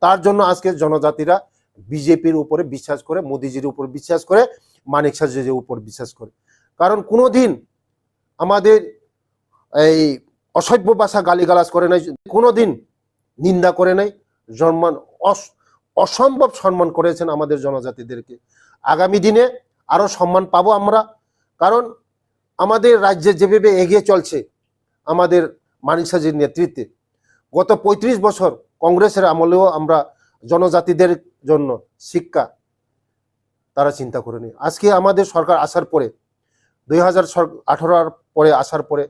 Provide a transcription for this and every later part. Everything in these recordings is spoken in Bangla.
তার জন্য আজকে জনজাতিরা বিজেপির উপরে বিশ্বাস করে, মোদিজির উপর বিশ্বাস করে, মানিক সাহাজির উপর বিশ্বাস করে। কারণ কোনোদিন আমাদের এই অসভ্য ভাষা গালিগালাজ করে নাই, কোনোদিন নিন্দা করে নাই, সম্মান অসম্ভব সম্মান করেছেন আমাদের জনজাতিদেরকে। আগামী দিনে আরো সম্মান পাবো আমরা, কারণ আমাদের রাজ্যে যেভাবে এগিয়ে চলছে আমাদের মানিক সাহাজির নেতৃত্বে, গত ৩৫ বছর কংগ্রেসের আমলেও আমরা জনজাতিদের জন্য শিক্ষা তারা চিন্তা করেনি। আজকে আমাদের সরকার আসার পরে 2018 পরে আসার পরে,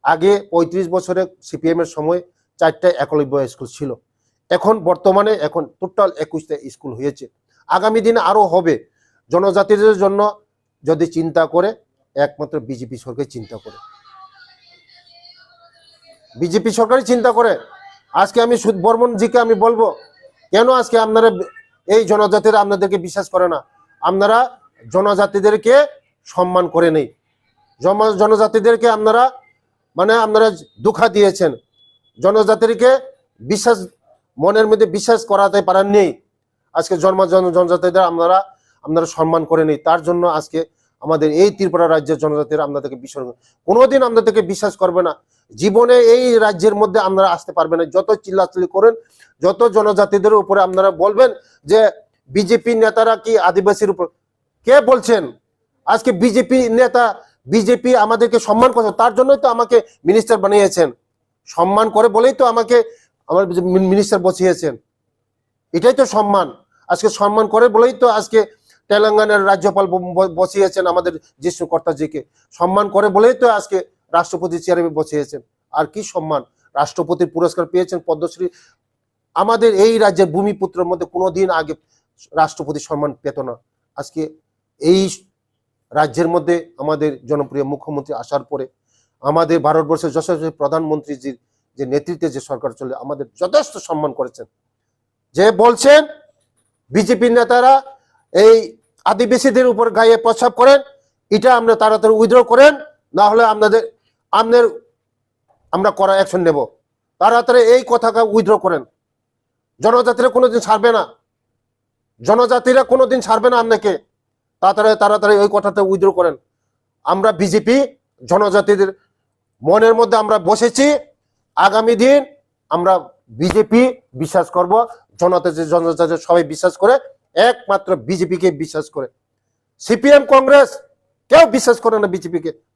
আগে ৩৫ বছরে সিপিএম এর সময় 4টা একলব্য স্কুল ছিল, এখন বর্তমানে এখন টোটাল 21টা স্কুল হয়েছে। আগামী দিনে আরো হবে। জনজাতিদের জন্য যদি চিন্তা করে, একমাত্র বিজেপি সরকার চিন্তা করে, বিজেপি সরকারই চিন্তা করে। আজকে আমি সুদ বর্মন জিকে আমি বলবো, কেন আজকে আপনারা এই জনজাতিরা আপনাদেরকে বিশ্বাস করে না? আপনারা জনজাতিদেরকে সম্মান করে নেই, জনজাতিদেরকে আপনারা আপনারা দুঃখা দিয়েছেন, জনজাতিকে বিশ্বাস মনের মধ্যে বিশ্বাস করাতে পারেন নেই। আজকে জনজাতিদের আপনারা সম্মান করে নেই। তার জন্য আজকে আমাদের এই ত্রিপুরা রাজ্যের জনজাতিরা আপনাদেরকে বিশ্বাস, কোনোদিন আপনাদেরকে বিশ্বাস করবে না। জীবনে এই রাজ্যের মধ্যে আপনারা আসতে পারবেন না। যত চিল্লাচিল্লি করেন, যত জনজাতিদের উপরে আপনারা বলবেন যে বিজেপি নেতারা কি আদিবাসীর উপর, কে বলছেন? আজকে বিজেপি নেতা, বিজেপি আমাদেরকে সম্মান করছে, তার জন্যই তো আমাকে মিনিস্টার বানিয়েছেন। সম্মান করে বলেই তো আমাকে আমার মিনিস্টার বসিয়েছেন, এটাই তো সম্মান। আজকে সম্মান করে বলেই তো আজকে তেলেঙ্গানার রাজ্যপাল বসিয়েছেন আমাদের জিষ্ণু কর্তাজিকে, সম্মান করে বলেই তো আজকে রাষ্ট্রপতি চেয়ারে বসিয়েছেন। আর কি সম্মান? রাষ্ট্রপতির পুরস্কার পেয়েছেন, পদ্মশ্রী। আমাদের এই রাজ্যের ভূমিপুত্রের মধ্যে কোনোদিন আগে রাষ্ট্রপতি সম্মান পেত না। আজকে এই রাজ্যের মধ্যে আমাদের জনপ্রিয় মুখ্যমন্ত্রী আসার পরে, আমাদের ভারতবর্ষের যশস্বী প্রধানমন্ত্রীজির যে নেতৃত্বে যে সরকার চলে, আমাদের যথেষ্ট সম্মান করেছেন। যে বলছেন বিজেপি নেতারা এই আদিবাসীদের উপর গায়ে প্রস্রাব করেন, এটা আমরা তাড়াতাড়ি উইথড্র করেন, না হলে আমরা করা অ্যাকশন নেব। তাড়াতাড়ি এই কথাটা উইথড্র করেন। জনজাতিরা কোনোদিন ছাড়বে না, জনজাতিরা কোনোদিন ছাড়বে না আপনাকে। তাড়াতাড়ি ওই কথাটা উইথড্র করেন। আমরা বিজেপি জনজাতিদের মনের মধ্যে আমরা বসেছি। আগামী দিন আমরা বিজেপি বিশ্বাস করব, জনজাতি সবাই বিশ্বাস করে, একমাত্র বিজেপিকে বিশ্বাস করে। সিপিএম কংগ্রেস কেউ বিশ্বাস করে না বিজেপিকে।